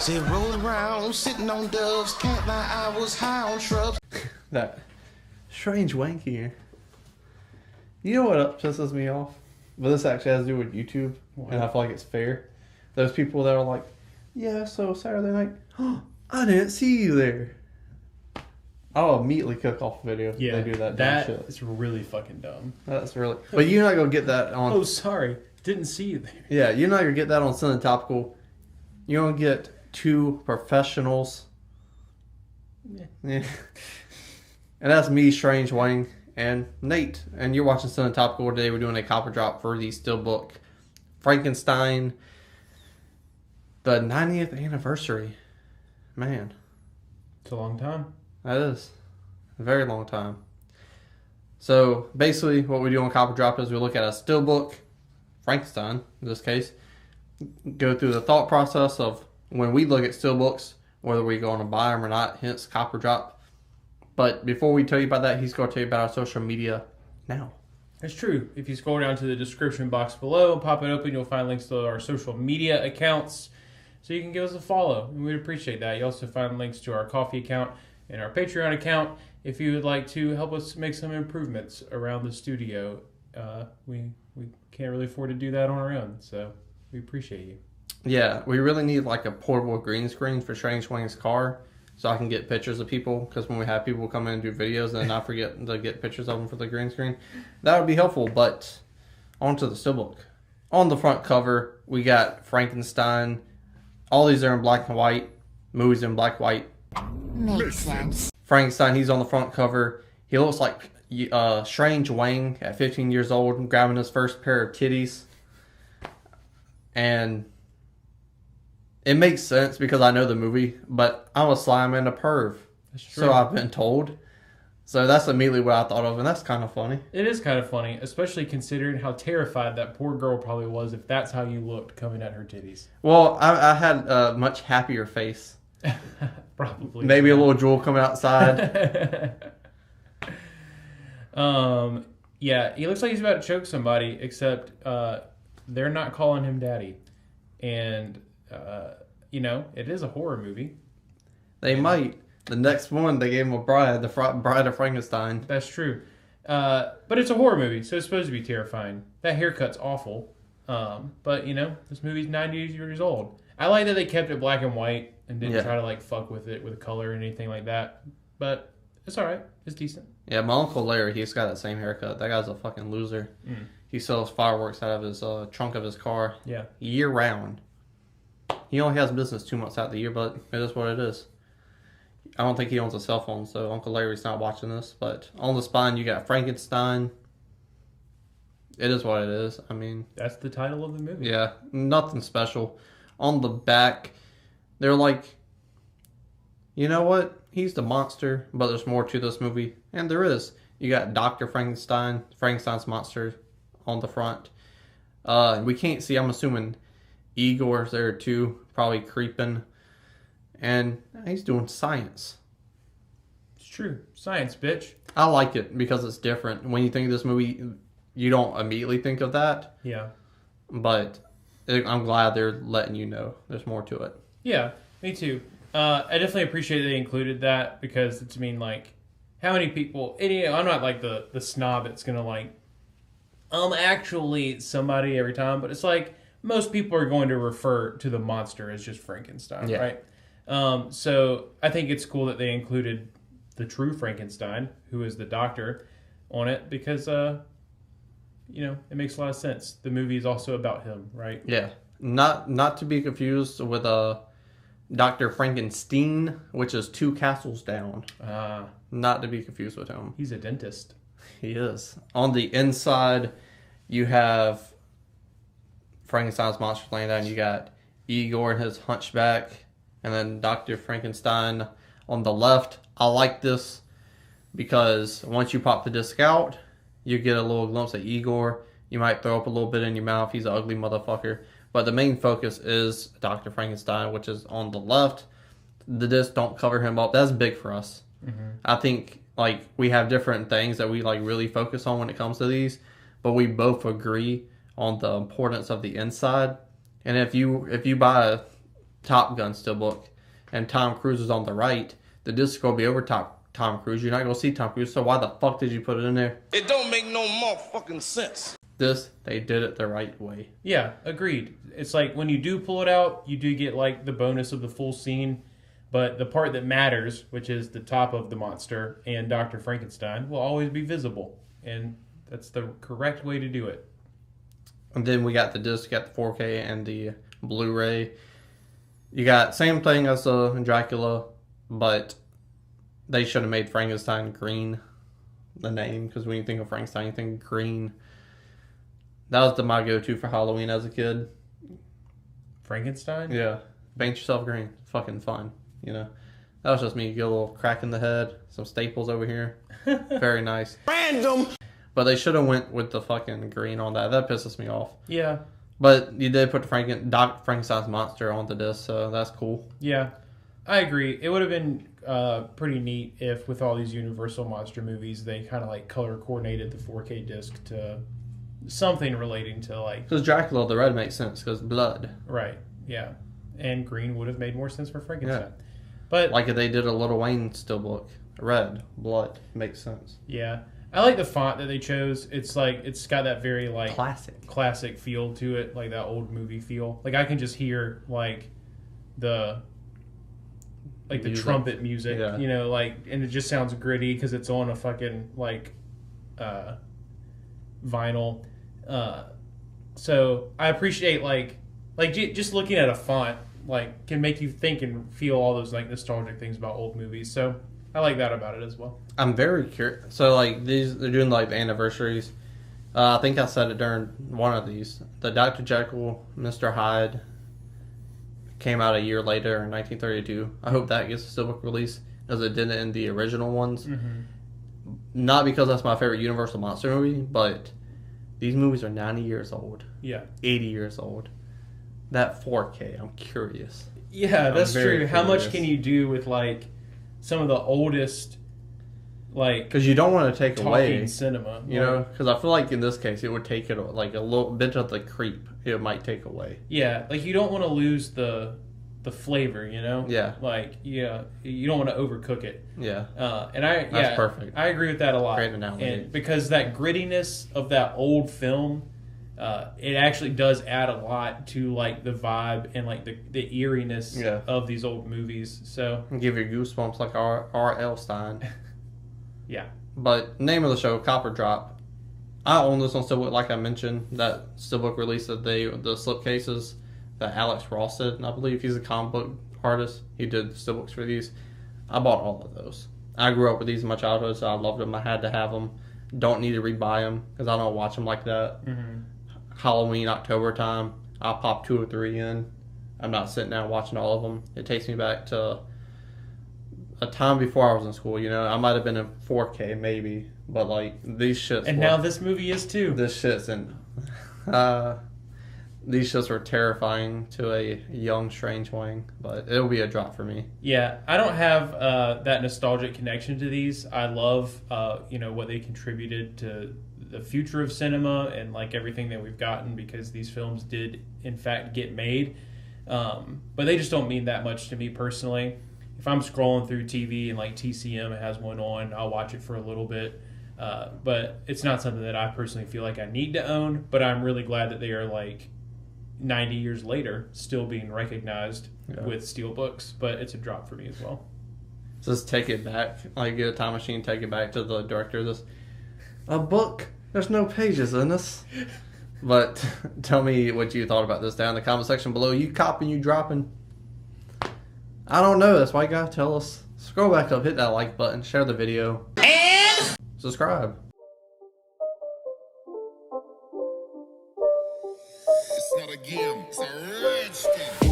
Say rolling around, sitting on doves, can't lie, I was high on shrubs. That strange Wang here. You know what pisses me off? But this actually has to do with YouTube, and I feel like it's fair. Those people that are like, yeah, so Saturday night, oh, I didn't see you there. I'll immediately cook off a video. Yeah, they do that. That shit. is really fucking dumb. That's really. But you're not gonna get that on. Oh, sorry, didn't see you there. Yeah, you're not gonna get that on Sunday Topical. You're gonna get two professionals. Yeah. And that's me, Strange Wang, and Nate. And you're watching Sunday Topical today. We're doing a copper drop for the SteelBook Frankenstein, the 90th anniversary. Man, It's a long time. that is a very long time. So basically, what we do on copper drop is we look at a SteelBook Frankenstein, in this case, go through the thought process of when we look at SteelBooks, whether we go on to buy them or not, hence copper drop. But before we tell you about that, he's going to tell you about our social media now. That's true. If you scroll down to the description box below and pop it open, you'll find links to our social media accounts so you can give us a follow, and we'd appreciate that. You also find links to our coffee account and our Patreon account if you would like to help us make some improvements around the studio. We can't really afford to do that on our own, so we appreciate you. Yeah, we really need like a portable green screen for Strange Wang's car so I can get pictures of people, because when we have people come in and do videos and I forget to get pictures of them for the green screen, that would be helpful. But onto the SteelBook. On the front cover, we got Frankenstein. All these are in black and white. Movies in black and white. Makes sense. Frankenstein, he's on the front cover. He looks like Strange Wang at 15 years old, grabbing his first pair of titties. And it makes sense because I know the movie, but I'm a slime and a perv. That's true. So I've been told. So that's immediately what I thought of, and that's kind of funny. It is kind of funny, especially considering how terrified that poor girl probably was if that's how you looked coming at her titties. Well, I had a much happier face. Probably. Maybe a little drool coming outside. Yeah, he looks like he's about to choke somebody, except they're not calling him daddy. And, it is a horror movie. They might. The next one, they gave him a bride, the bride of Frankenstein. That's true. But it's a horror movie, so it's supposed to be terrifying. That haircut's awful. But, this movie's 90 years old. I like that they kept it black and white and didn't try to, fuck with it with color or anything like that. But it's all right. It's decent. Yeah, my Uncle Larry, he's got that same haircut. That guy's a fucking loser. Mm. He sells fireworks out of his trunk of his car year round. He only has business 2 months out of the year, but it is what it is. I don't think he owns a cell phone, so Uncle Larry's not watching this. But on the spine, you got Frankenstein. It is what it is. I mean, that's the title of the movie. Yeah, nothing special. On the back, they're like, you know what? He's the monster, but there's more to this movie. And there is. You got Dr. Frankenstein, Frankenstein's monster on the front. We can't see, I'm assuming Igor's there too, probably creeping. And he's doing science. It's true. Science, bitch. I like it because it's different. When you think of this movie, you don't immediately think of that. Yeah. But I'm glad they're letting you know there's more to it. Yeah, me too. I definitely appreciate they included that because it's how many people... I'm not like the snob that's going to actually somebody every time, but it's like most people are going to refer to the monster as just Frankenstein, right? So I think it's cool that they included the true Frankenstein, who is the doctor, on it because, it makes a lot of sense. The movie is also about him, right? Yeah. Not to be confused with Dr. Frankenstein, which is 2 castles down. Not to be confused with him. He's a dentist. He is. On the inside, you have Frankenstein's monster laying down. You got Igor and his hunchback, and then Dr. Frankenstein on the left. I like this because once you pop the disc out, you get a little glimpse of Igor. You might throw up a little bit in your mouth. He's an ugly motherfucker. But the main focus is Dr. Frankenstein, which is on the left. The discs don't cover him up. That's big for us. Mm-hmm. I think we have different things that we really focus on when it comes to these, but we both agree on the importance of the inside. And if you buy Top Gun steelbook, and Tom Cruise is on the right, the disc will be over Tom Cruise. You're not going to see Tom Cruise, so why the fuck did you put it in there? It don't make no motherfucking sense. This, they did it the right way. Yeah, agreed. It's like when you do pull it out, you do get like the bonus of the full scene, but the part that matters, which is the top of the monster and Dr. Frankenstein, will always be visible, and that's the correct way to do it. And then we got the disc, got the 4K and the Blu-ray. You got same thing as Dracula, but they should have made Frankenstein green, the name, because when you think of Frankenstein, you think green. That was my go-to for Halloween as a kid. Frankenstein? Yeah. Paint yourself green. It's fucking fun, you know. That was just me. Get a little crack in the head, some staples over here. Very nice. Random. But they should have went with the fucking green on that. That pisses me off. Yeah. But you did put the Frankenstein's monster on the disc, so that's cool. Yeah, I agree. It would have been pretty neat if, with all these Universal monster movies, they kind of like color coordinated the 4K disc to something relating to like. Because Dracula, the red makes sense because blood. Right. Yeah, and green would have made more sense for Frankenstein. Yeah. But like if they did a Little Wayne steelbook, red blood makes sense. Yeah, I like the font that they chose. It's like it's got that very like classic feel to it, like that old movie feel. Like I can just hear like the trumpet music, yeah. You know, like, and it just sounds gritty because it's on a fucking like vinyl. So I appreciate like just looking at a font like can make you think and feel all those like nostalgic things about old movies. So I like that about it as well. I'm very curious. So like they're doing like the anniversaries. I think I said it during one of these. The Dr. Jekyll, Mr. Hyde came out a year later in 1932. I hope that gets a steelbook release as it didn't in the original ones. Mm-hmm. Not because that's my favorite Universal monster movie, but these movies are 90 years old. Yeah. 80 years old. That 4K, I'm curious. Yeah, that's true. How much can you do with like some of the oldest, like, because you don't want to take away cinema, you know? Because I feel like in this case, it would take it like a little bit of the creep. It might take away. Yeah, like you don't want to lose the flavor, you know? Yeah. Like, yeah, you don't want to overcook it. Yeah. That's perfect. I agree with that a lot. Great analogy. And because that grittiness of that old film, it actually does add a lot to like the vibe and like the eeriness of these old movies. So give you goosebumps like R.L. Stein. Yeah. But name of the show, Copper Drop. I own this on Steelbook, like I mentioned. That Steelbook release that the slipcases that Alex Ross did, and I believe he's a comic book artist. He did the Steelbooks for these. I bought all of those. I grew up with these in my childhood, so I loved them. I had to have them. Don't need to rebuy them because I don't watch them like that. Mm-hmm. Halloween, October time, I'll pop 2 or 3 in. I'm not sitting down watching all of them. It takes me back to a time before I was in school, you know. I might have been in 4K maybe, but like these shits. And now this movie is too. This shit's in. These shits were terrifying to a young, strange Wang, but it'll be a drop for me. Yeah, I don't have that nostalgic connection to these. I love, what they contributed to the future of cinema and like everything that we've gotten because these films did in fact get made, but they just don't mean that much to me personally. If I'm scrolling through TV and like TCM has one on, I'll watch it for a little bit, but it's not something that I personally feel like I need to own. But I'm really glad that they are like 90 years later still being recognized with steelbooks. But it's a drop for me as well. Just take it back, like get a time machine, take it back to the director of this. A book. There's no pages in this. But tell me what you thought about this down in the comment section below. You copping, you dropping? I don't know. That's why you gotta tell us. Scroll back up, hit that like button, share the video, and subscribe. It's not a game, it's a rich thing.